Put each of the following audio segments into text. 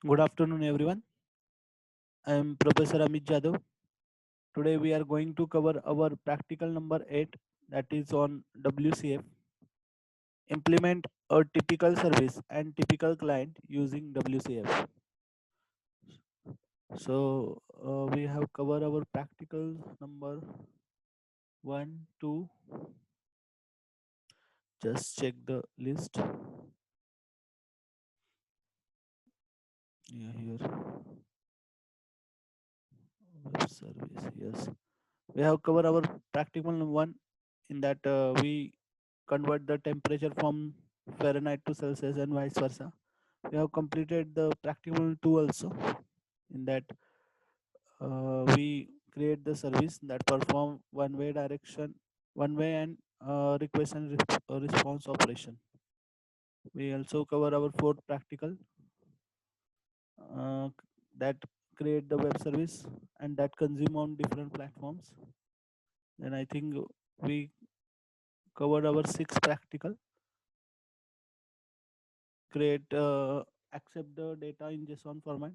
Good afternoon, everyone. I am Professor Amit Jadhav. Today we are going to cover our practical number 8, that is on WCF. Implement a typical service and typical client using WCF. We have covered our practical number 1, 2. Just check the list. Yeah, here. Web service. Yes. We have covered our practical one in that we convert the temperature from Fahrenheit to Celsius and vice versa. We have completed the practical 2 also in that we create the service that perform one way and request and response operation. We also cover our fourth practical uh, that create the web service and that consume on different platforms. Then I think we covered our sixth practical create accept the data in JSON format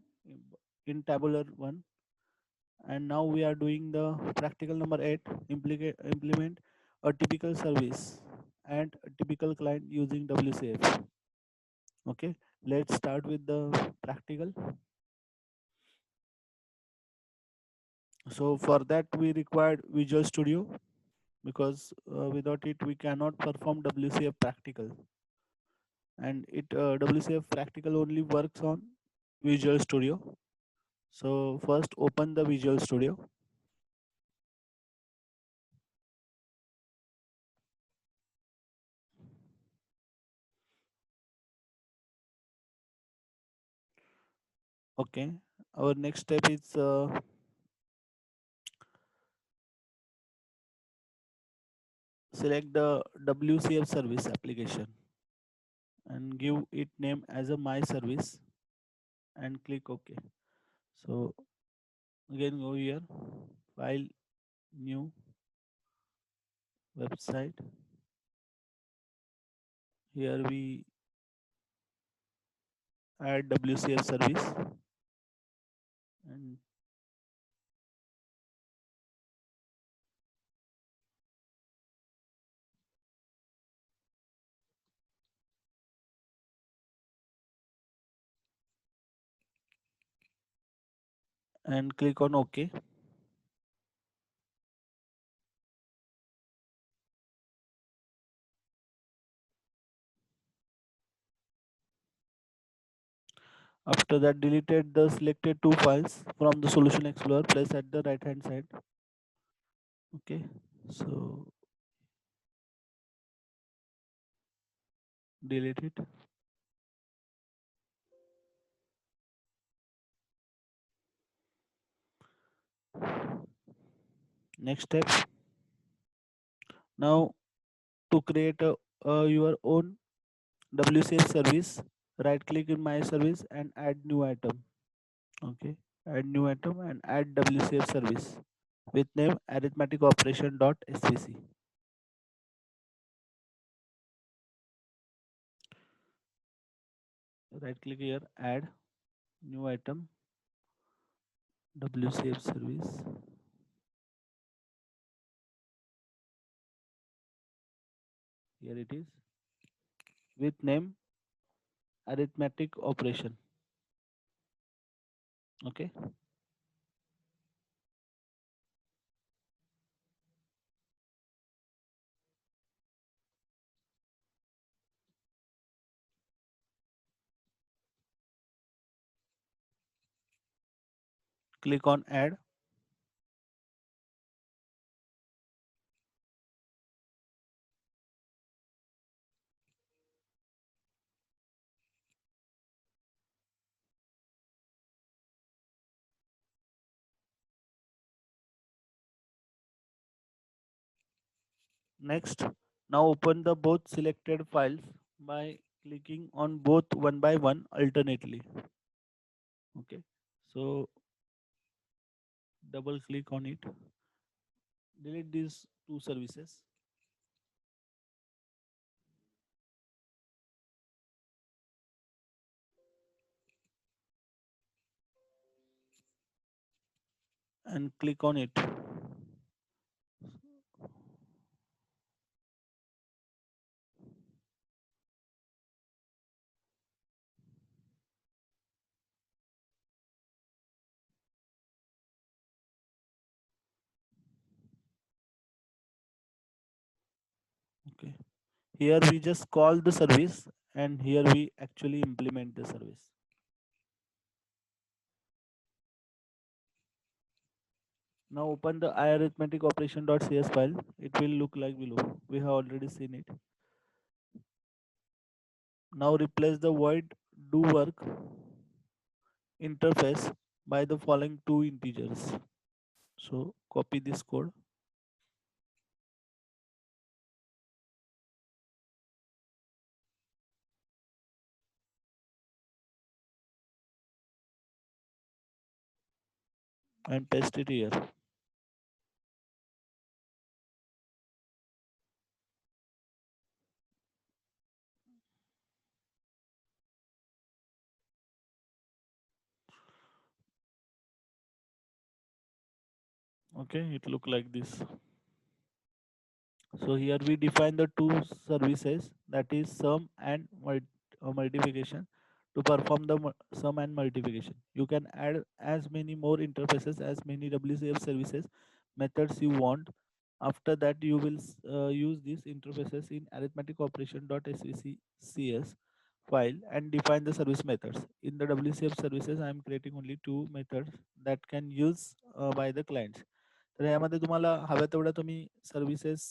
in tabular one. And now we are doing the practical number 8, implement a typical service and a typical client using WCF. Okay, let's start with the practical. So for that we required Visual Studio because without it we cannot perform WCF practical, and it WCF practical only works on Visual Studio. So first open the Visual Studio. Okay, our next step is select the WCF service application and give it name as a my service and click OK. So again go here, file, new, website. Here we add WCF service and click on OK. After that, deleted the selected two files from the Solution Explorer, place at the right hand side. Okay, so delete it. Next step. Now to create your own WCF service, right click in my service and add new item. Okay, add new item and add WCF service with name arithmetic operation dot svc. Right click here, add new item WCF service. Here it is with name arithmetic operation. Okay, click on add. Next, now open the both selected files by clicking on both one by one alternately. Okay, so double click on it. Delete these two services. and click on it. Okay. Here we just call the service and here we actually implement the service. Now open the iarithmetic operation.cs file. It will look like below. We have already seen it. Now replace the void do work interface by the following two integers. So copy this code and paste it here. Okay, it look like this. So here we define the two services, that is sum and multiplication, to perform the sum and multiplication. You can add as many more interfaces, as many WCF services methods you want. After that, you will use these interfaces in arithmetic operation.svcs file and define the service methods. In the WCF services, I am creating only two methods that can use by the clients. तर यामध्ये तुम्हाला हव्या तेवढ्या तुम्ही services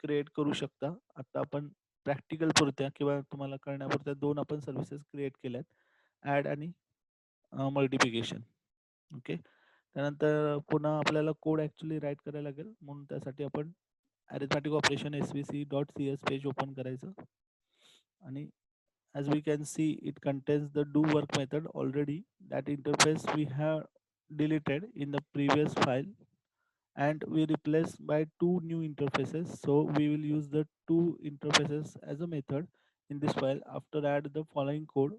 create करू शकता. आता आपण प्रॅक्टिकल पुरत्या किंवा तुम्हाला कळण्यापुरत्या दोन आपण सर्व्हिसेस क्रिएट केल्यात, ॲड आणि मल्टिप्लिकेशन. ओके. त्यानंतर पुन्हा आपल्याला कोड ॲक्च्युली राईट करायला लागेल, म्हणून त्यासाठी आपण arithmetic operation svc.cs page open करायचं आणि as we can see it contains the do work method already. That interface we have deleted in the previous file and we replace by two new interfaces, so we will use the two interfaces as a method in this file. After add the following code,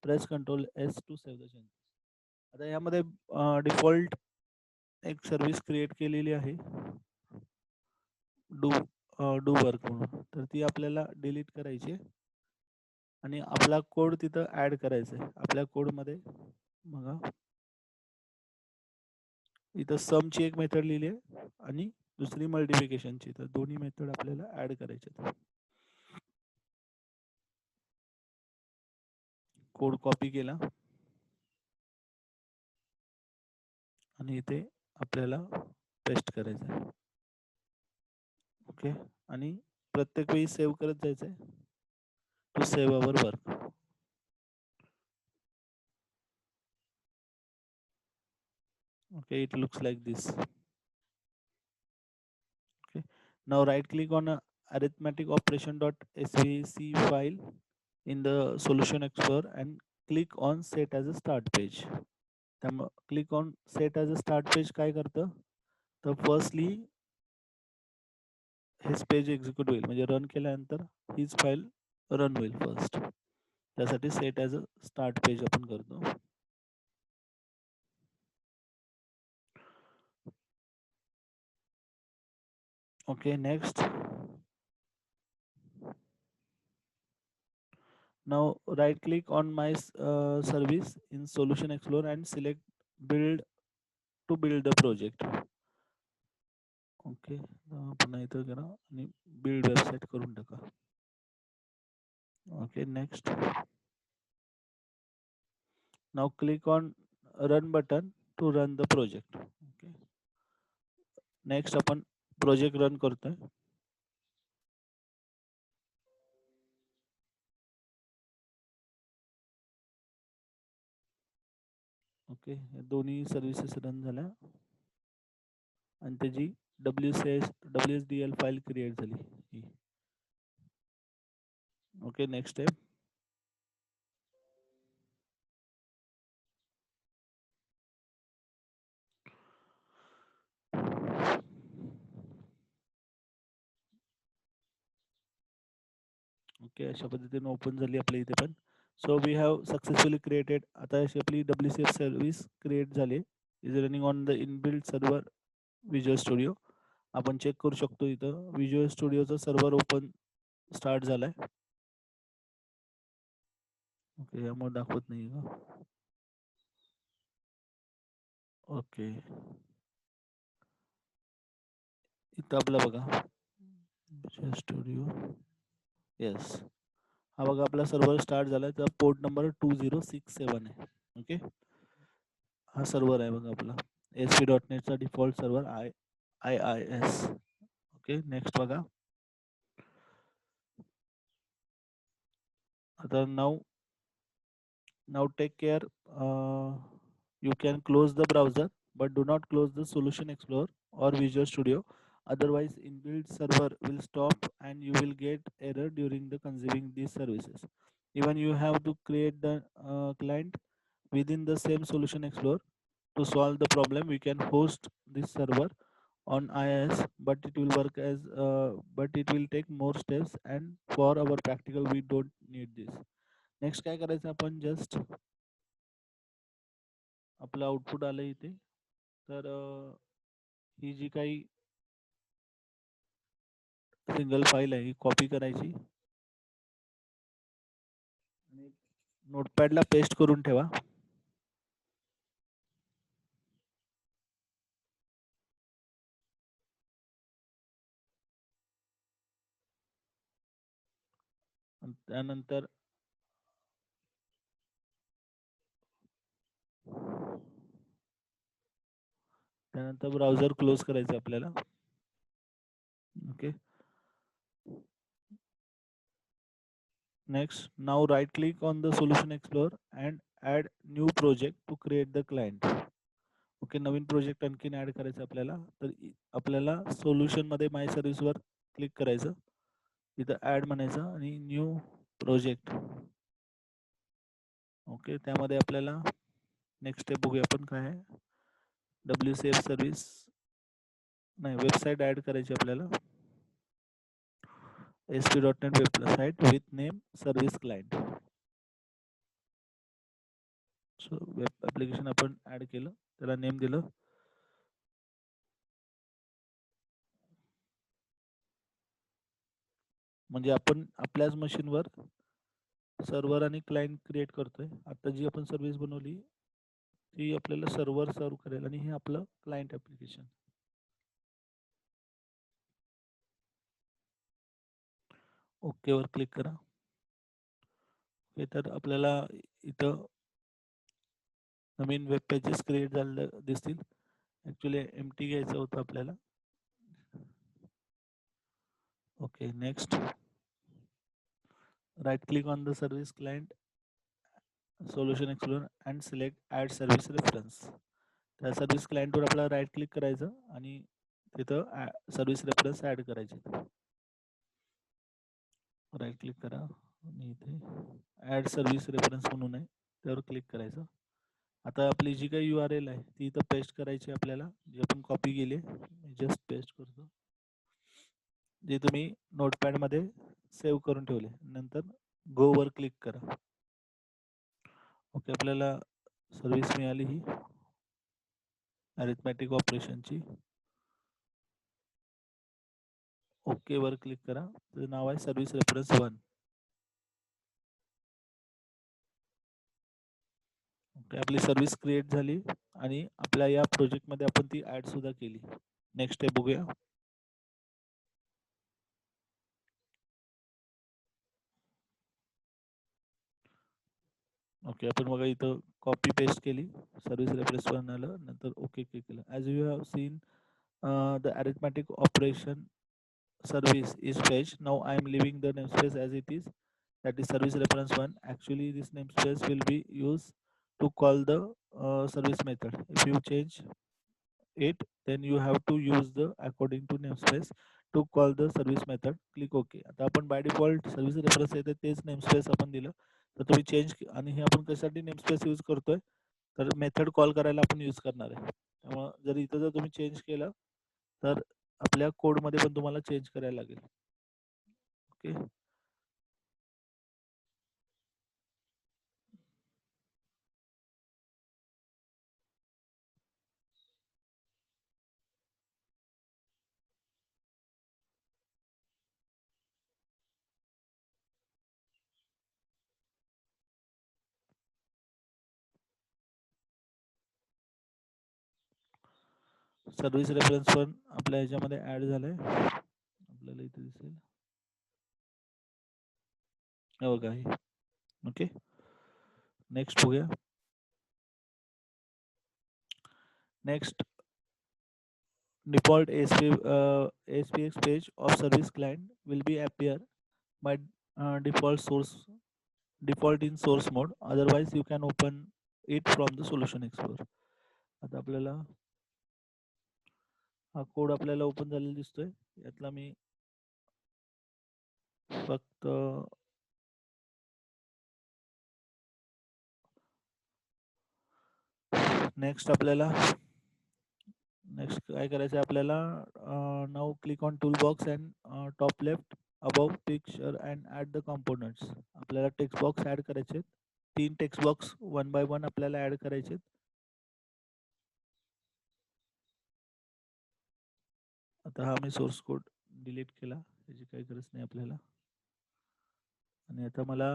press ctrl s to save the changes. आता यामध्ये default एक service create केलेली आहे do do work म्हणून, तर ती आपल्याला delete करायची आणि आपला कोड तिथं ऍड करायचा आहे. आपल्या कोडमध्ये बघा इथं समची एक मेथड लिहिली आहे आणि दुसरी मल्टिप्लिकेशनची, तर दोन्ही मेथड आपल्याला ऍड करायचे. कोड कॉपी केला आणि इथे आपल्याला पेस्ट करायचं आहे. ओके. आणि प्रत्येक वेळी सेव्ह करत जायचं आहे to save our work. Okay, it looks like this. Okay. Now right click on a arithmetic operation.svc file in the solution explorer and click on set as a start page. Click on set as a start page काय करतं, तर firstly हेच page execute होईल, म्हणजे run केल्यानंतर हीच file run होईल first. त्यासाठी set as a start page आपण करतो. Okay, next. Now right click on my service in solution explorer and select build to build the project. Okay, पुन्हा इथं करा आणि बिल्ड वेबसाईट करून टाका. Okay, next. Now click on run button to run the project. Okay, next आपण project run करतोय. Okay, दोन्ही services run झाल्या आणि त्याची WSDL फाईल क्रिएट झाली. Okay, next step. ओके, अशा पद्धतीने ओपन झाली आपल्या इथे पण. So we have successfully created. आता अशी आपली WCF सर्व्हिस क्रिएट झाली. Is running on the inbuilt server visual studio. आपण चेक करू शकतो इथं विज्युअल स्टुडिओचा सर्व्हर ओपन स्टार्ट झालाय. ओके, यामुळे दाखवत नाही का? ओके, इथं आपलं बघा विज्युअल स्टुडिओ. येस, हा बघा आपला सर्व्हर स्टार्ट झालाय. तर पोर्ट नंबर 2067 आहे. ओके, हा सर्व्हर आहे बघा आपला ASP.NETचा default server IIS. Okay, next बघा. आता now take care. You can close the browser, but do not close the Solution Explorer or Visual Studio. Otherwise, inbuilt server will stop and you will get error during the consuming these services. Even you have to create the client within the same Solution Explorer. To solve the problem, we can host this server on IIS, but it will work as but it will take more steps, and for our practical we don't need this. Next काय करायचं आपण just आपलं output आलं इथे. तर ही जी काही single file आहे ही copy करायची आणि नोटपॅडला पेस्ट करून ठेवा. त्यानंतर त्यानंतर ब्राउझर क्लोज करायचं आपल्याला. Okay, next, now right click on the Solution Explorer and add new project to create the client. Okay, Naveen project आणखीन ऍड करायचं आपल्याला. तर आपल्याला सोल्युशन मध्ये माय सर्व्हिस वर क्लिक करायचं, इथं ऍड म्हणायचं आणि न्यू प्रोजेक्ट. ओके, त्यामध्ये आपल्याला नेक्स्ट स्टेप बघूया आपण काय आहे. WCF सर्व्हिस नाही, वेबसाईट ऍड करायची आपल्याला. ASP.NET website with name service client. So web application आपण ऍड केलं, त्याला नेम दिलं. म्हणजे आपण आपल्याच मशीनवर सर्व्हर आणि क्लायंट क्रिएट करतोय. आता जी आपण सर्व्हिस बनवली ती आपल्याला सर्व्हर सर्व करेल आणि हे आपलं क्लायंट ऍप्लिकेशन. ओके वर क्लिक करा. हे तर आपल्याला इथं नवीन वेब पेजेस क्रिएट झालेलं दिसतील. ऍक्च्युली एम्प्टी घ्यायचं होतं आपल्याला. Okay, next right click on the service client Solution Explorer and select add service reference. त्या सर्व्हिस क्लायंटवर आपल्याला राईट क्लिक करायचं आणि तिथं सर्व्हिस रेफरन्स ऍड करायचे. राईट क्लिक करा आणि इथे ऍड सर्व्हिस रेफरन्स म्हणून आहे, त्यावर क्लिक करायचं. आता आपली जी काही URL आहे ती इथं पेस्ट करायची आपल्याला, जी आपण कॉपी केली. जस्ट पेस्ट करतो, जे तुम्ही नोटपॅड मध्ये सेव्ह करून ठेवले. नंतर गो वर क्लिक करा. ओके, आपल्याला सर्व्हिस मिळाली ही अरिथमॅटिक ऑपरेशनची. ओके वर क्लिक करा. त्याचं नाव आहे सर्व्हिस रेफरन्स 1. ओके, आपली सर्व्हिस क्रिएट झाली आणि आपल्या या प्रोजेक्ट मध्ये आपण ती ऍड सुद्धा केली. नेक्स्ट स्टेप बघूया. ओके, आपण बघा इथं कॉपी पेस्ट केली, सर्व्हिस रेफरन्स 1 आलं, नंतर ओके क्लिक केलं. As you have seen the arithmetic operation service is fetched. Now I am leaving the namespace as it is, that is service reference 1. Actually this namespace will be used to call the service method. If you change it, then you have to use the according to namespace to call the service method. Click OK. आता आपण by default service reference येते तेच namespace आपण दिलं. तर तुम्ही change आणि हे आपण कशासाठी नेमस्पेस यूज करतोय, तर मेथड कॉल करायला आपण यूज करणार आहे. त्यामुळे जर इथं जर तुम्ही चेंज केलं तर आपल्या कोड मध्ये पण तुम्हाला चेंज करायला लागेल. ओके, सर्व्हिस रेफरन्स पण आपल्या ह्याच्यामध्ये ऍड झालाय, आपल्याला इथे दिसेल. हे बघा हे. ओके, नेक्स्ट बघूया. Next, default ASPX page of service client will be appear by default in source mode. Otherwise, you can open it from the solution explorer. आता आपल्याला हा कोड आपल्याला ओपन झालेला दिसतोय. यातला मी फक्त नेक्स्ट काय करायचं आहे आपल्याला. Now click on tool box and top left above picture and add the components. आपल्याला टेक्स्ट बॉक्स ऍड करायचे, 3 text box one by one आपल्याला ऍड करायचे. आता हा मी सोर्स कोड डिलीट केला, त्याची काही गरज नाही आपल्याला. आणि आता मला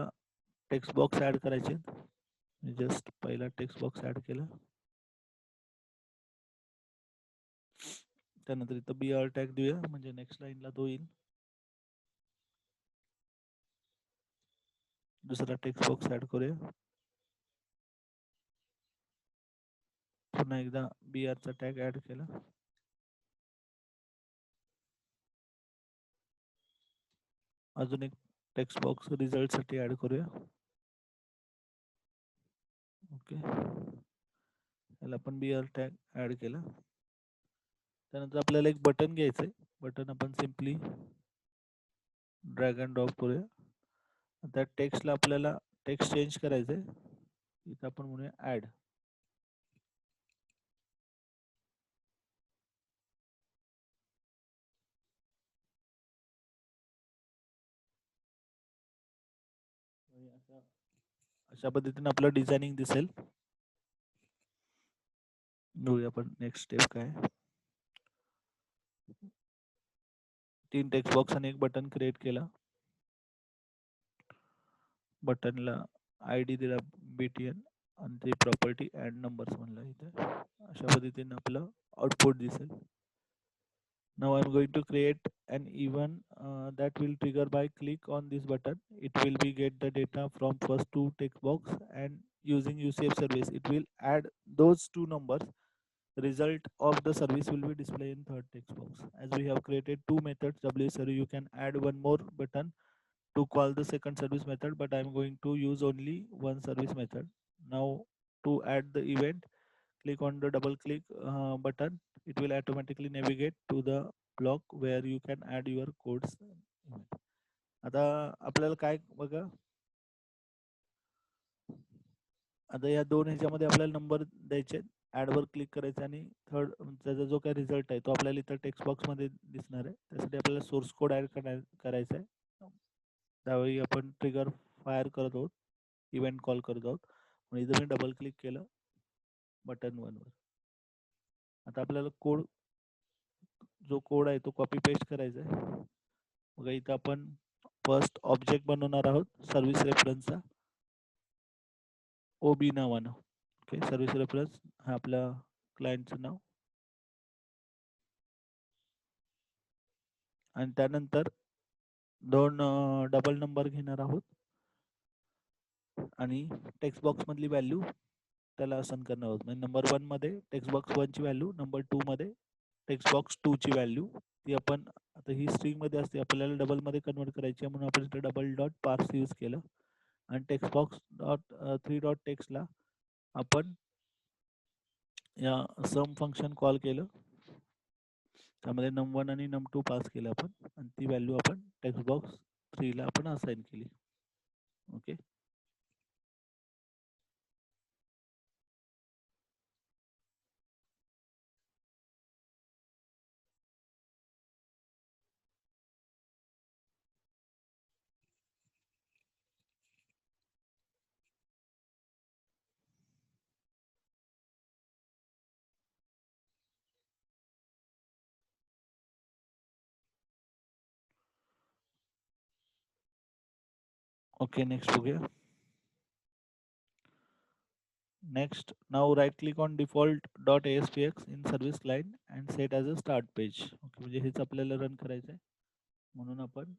टेक्स्ट बॉक्स ऍड करायचे. मी जस्ट पहिला टेक्स्ट बॉक्स ऍड केला. त्यानंतर इथं BR टॅग देऊया, म्हणजे नेक्स्ट लाईनला तो येईल. दुसरा टेक्स्ट बॉक्स ऍड करूया. पुन्हा एकदा BR चा टॅग ऍड केला. अजून एक टेक्स्ट बॉक्स रिझल्ट साठी ऍड करूया. ओके, याला पण BR टॅग ऍड केला. त्यानंतर आपल्याला एक बटन घ्यायचंय. बटन आपण सिम्पली ड्रॅग अँड ड्रॉप करूया. त्या टेक्स्टला आपल्याला टेक्स्ट चेंज करायचंय. इथं आपण म्हणूया ऍड. अशा पद्धतीने आपलं डिझायनिंग दिसेल. बघूया आपण नेक्स्ट स्टेप काय. 3 टेक्स्ट बॉक्स आणि एक बटन क्रिएट केला. बटनला ID दिला BTN आणि ते प्रॉपर्टी ऍड नंबर्स म्हणला इथे. अशा पद्धतीने आपलं आउटपुट दिसेल. Now I'm going to create an event that will trigger by click on this button. It will be get the data from first 2 text box, and using UCF service, it will add those 2 numbers. Result of the service will be displayed in third text box. As we have created 2 methods, WSRU, you can add one more button to call the second service method, but I'm going to use only one service method. Now to add the event, click on the double click button. It will automatically navigate to the block where you can add your codes. आता आपल्याला काय बघा, आता या दोन ह्याच्यामध्ये आपल्याला number द्यायचे. ऍड वर क्लिक करायचं आणि थर्ड त्याचा जो काही रिझल्ट आहे तो आपल्याला इथं टेक्स्ट बॉक्स मध्ये दिसणार आहे. त्यासाठी आपल्याला सोर्स कोड ऍड करायचा आहे. त्यावेळी आपण ट्रिगर फायर करत आहोत, इव्हेंट कॉल करत आहोत. म्हणून इथं मी डबल क्लिक केलं बटन 1 वर. आता आपल्याला कोड, जो कोड आहे तो कॉपी पेस्ट करायचा आहे. बघा इथं आपण फर्स्ट ऑब्जेक्ट बनवणार आहोत सर्व्हिस रेफरन्सचा, OB नावानं. ओके, सर्व्हिस रेफरन्स हा आपल्या क्लायंटचं नाव. आणि त्यानंतर 2 डबल नंबर घेणार आहोत आणि टेक्स्ट बॉक्स मधली व्हॅल्यू त्याला असाइन करणार आहोत. म्हणजे नंबर 1 मध्ये टेक्स्ट बॉक्स 1 ची व्हॅल्यू, नंबर 2 मध्ये टेक्स्ट बॉक्स 2 ची व्हॅल्यू. ती आपण आता ही स्ट्रिंग मध्ये असते, आपल्याला डबल मध्ये कन्वर्ट करायची आहे, म्हणून आपण इथे डबल डॉट पार्स यूज केलं. आणि टेक्स्ट बॉक्स डॉट 3 डॉट टेक्स्टला आपण या सम फंक्शन कॉल केलं. त्यामध्ये num1 आणि num2 पास केलं आपण, आणि ती व्हॅल्यू आपण टेक्स्ट बॉक्स 3 ला आपण असाइन केली. ओके, ओके, नेक्स्ट बघूया. Next, now right click on default.aspx in service line and set as a start page. Okay, म्हणजे हेच आपल्याला रन करायचं आहे. म्हणून आपण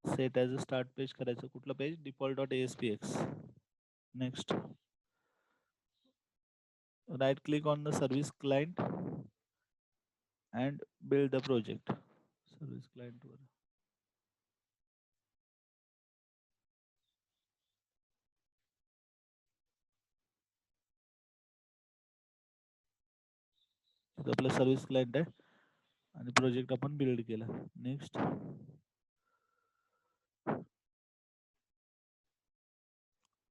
set as a start page करायचं. कुठलं page? default.aspx. Next, right click on the service client and build the project. Service client वर इथं आपलं सर्व्हिस क्लायंट आहे आणि प्रोजेक्ट आपण बिल्ड केला. Next,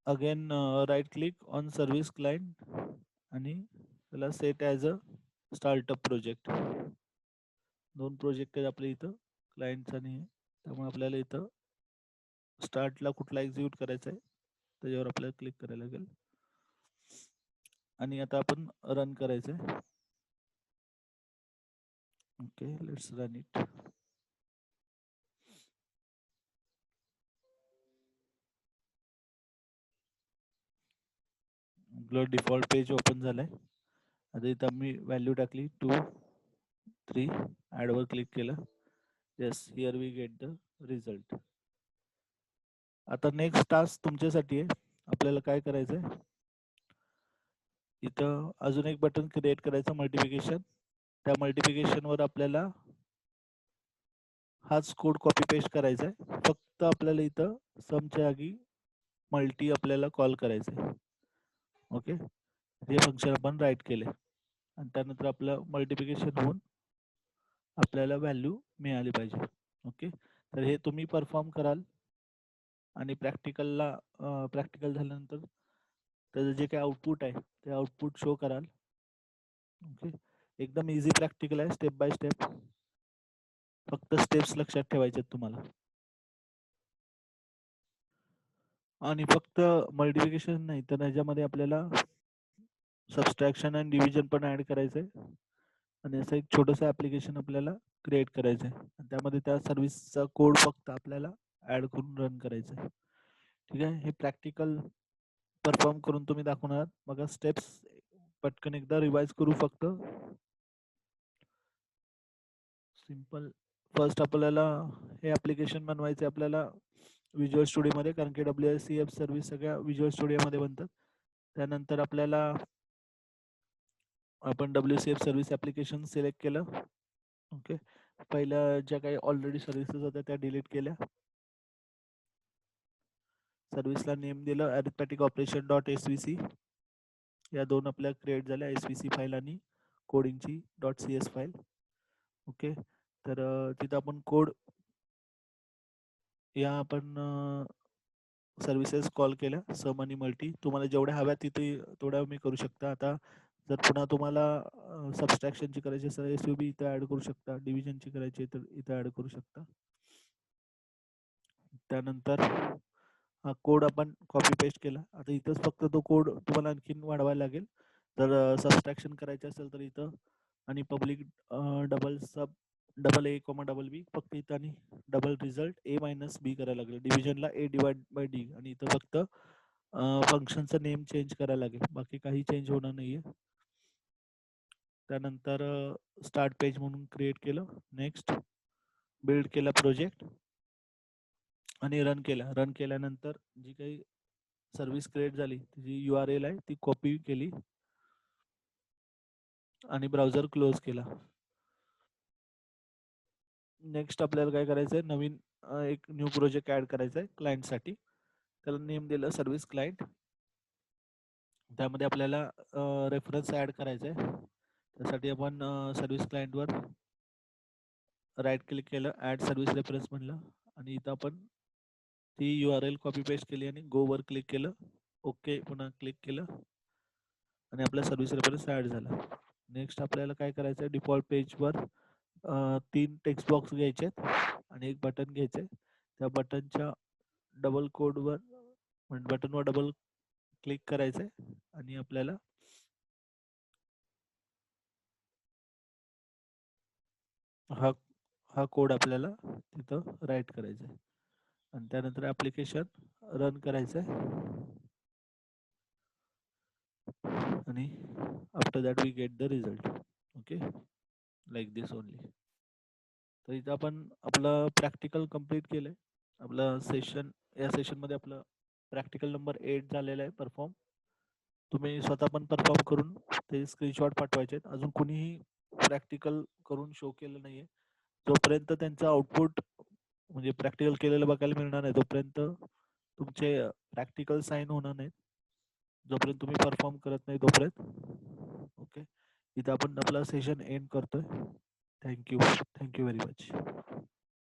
again right click on service client आणि त्याला set as a startup project. दोन project आहेत आपल्या इथं, क्लायंटचा आणि हे. त्यामुळे आपल्याला इथं स्टार्टला कुठला एक्झिक्यूट करायचा आहे त्याच्यावर आपल्याला क्लिक करायला लागेल आणि आता आपण रन करायचं आहे. Okay, let's run it. आपलं डिफॉल्ट पेज ओपन झालंय. आता इथं आम्ही व्हॅल्यू टाकली 2, 3, ॲडवर क्लिक केलं. Yes, here we get the result. आता नेक्स्ट टास्क तुमच्यासाठी आहे. आपल्याला काय करायचं आहे, इथं अजून एक बटन क्रिएट करायचं, मल्टिप्लिकेशन. त्या मल्टिप्लिकेशनवर आपल्याला हाच कोड कॉपी पेस्ट करायचा आहे. फक्त आपल्याला इथं समच्या जागी मल्टी आपल्याला कॉल करायचं आहे. ओके, हे फंक्शन आपण राईट केले आणि त्यानंतर आपलं मल्टिप्लिकेशन होऊन आपल्याला व्हॅल्यू मिळाली पाहिजे. ओके, तर हे तुम्ही परफॉर्म कराल आणि प्रॅक्टिकल झाल्यानंतर त्याचं जे काही आउटपुट आहे ते आउटपुट शो कराल. ओके, एकदम इझी प्रॅक्टिकल आहे, स्टेप बाय स्टेप. फक्त स्टेप्स लक्षात ठेवायचे तुम्हाला. आणि फक्त मल्टिप्लिकेशन नाही तर ह्याच्यामध्ये आपल्याला सबस्ट्रॅक्शन आणि डिव्हिजन पण ऍड करायचंय आणि असं एक छोटंसं ऍप्लिकेशन आपल्याला क्रिएट करायचं आहे आणि त्यामध्ये त्या सर्व्हिसचा कोड फक्त आपल्याला ऍड करून रन करायचं आहे. ठीक आहे, हे प्रॅक्टिकल परफॉर्म करून तुम्ही दाखवणार. बघा स्टेप्स पटकन एकदा रिवाइज करू. फक्त सिंपल. फर्स्ट आपल्याला हे ऍप्लिकेशन बनवायचे आपल्याला विज्युअल स्टुडिओमध्ये, कारण की WCF सर्व्हिस सगळ्या विज्युअल स्टुडिओमध्ये बनतात. त्यानंतर आपल्याला आपण WCF सर्व्हिस ऍप्लिकेशन सिलेक्ट केलं. ओके, पहिल्या ज्या काही ऑलरेडी सर्व्हिसेस होत्या त्या डिलीट केल्या. सर्व्हिसला नेम दिलं अरिथमॅटिक ऑपरेशन डॉट SVC. या दोन आपल्या क्रिएट झाल्या, SVC फाईल आणि कोडिंगची .CS फाईल. ओके, तर तिथं आपण कोड या आपण सर्व्हिसेस कॉल केल्या, सम आणि मल्टी. तुम्हाला जेवढ्या हव्या तिथे तेवढ्या मी करू शकता. आता जर पुन्हा तुम्हाला सबस्ट्रॅक्शनची करायची असेल SUB इथं ॲड करू शकता, डिव्हिजनची करायची तर इथं ॲड करू शकता. त्यानंतर हा कोड आपण कॉपी पेस्ट केला. आता इथंच फक्त तो कोड तुम्हाला आणखीन वाढवायला लागेल. जर सबस्ट्रॅक्शन करायचं असेल तर इथं आणि public double A, double B फक्त इथं आणि डबल रिझल्ट A-B करायला लागेल. डिव्हिजनला A/D आणि इथं फक्त फंक्शनचं नेम चेंज करायला लागेल, बाकी काही चेंज होणार नाहीये. त्यानंतर स्टार्ट पेज म्हणून क्रिएट केलं. नेक्स्ट, बिल्ड केला प्रोजेक्ट आणि रन केला. रन केल्यानंतर जी काही सर्व्हिस क्रिएट झाली जी URL आहे ती कॉपी केली आणि ब्राउझर क्लोज केला. नेक्स्ट आपल्याला काय करायचं आहे, नवीन एक न्यू प्रोजेक्ट ऍड करायचा आहे क्लायंटसाठी. त्याला नेम दिलं सर्व्हिस क्लायंट. त्यामध्ये आपल्याला रेफरन्स ऍड करायचा आहे. त्यासाठी आपण सर्व्हिस क्लायंटवर राईट क्लिक केलं, ऍड सर्व्हिस रेफरन्स म्हणलं आणि इथं आपण ती URL कॉपी पेस्ट केली आणि गो वर क्लिक केलं. ओके पुन्हा क्लिक केलं आणि आपला सर्व्हिस रेफरन्स ऍड झाला. नेक्स्ट आपल्याला काय करायचं आहे, डिफॉल्ट पेजवर 3 टेक्स्ट बॉक्स घ्यायचे आणि एक बटन घ्यायचंय. त्या बटनच्या डबल कोडवर बटनवर डबल क्लिक करायचंय आणि आपल्याला हा हा कोड आपल्याला तिथं राईट करायचा आहे. आणि त्यानंतर ॲप्लिकेशन रन करायचं आहे आणि after that we get the result. Okay, like this only. तर इथं आपण आपलं प्रॅक्टिकल कंप्लीट केलंय. आपलं सेशन, या सेशनमध्ये आपलं प्रॅक्टिकल नंबर 8 झालेला आहे परफॉर्म. तुम्ही स्वतः पण परफॉर्म करून ते स्क्रीनशॉट पाठवायचे आहेत. अजून कुणीही प्रॅक्टिकल करून शो केलं नाहीये. जोपर्यंत त्यांचं आउटपुट म्हणजे प्रॅक्टिकल केलेलं बघायला मिळणार नाही, तोपर्यंत तुमचे प्रॅक्टिकल साईन होणार नाहीत. जोपर्यंत तुम्ही परफॉर्म करत नाही तोपर्यंत. ओके, इथं आपण आपला सेशन एंड करतोय. Thank you very much.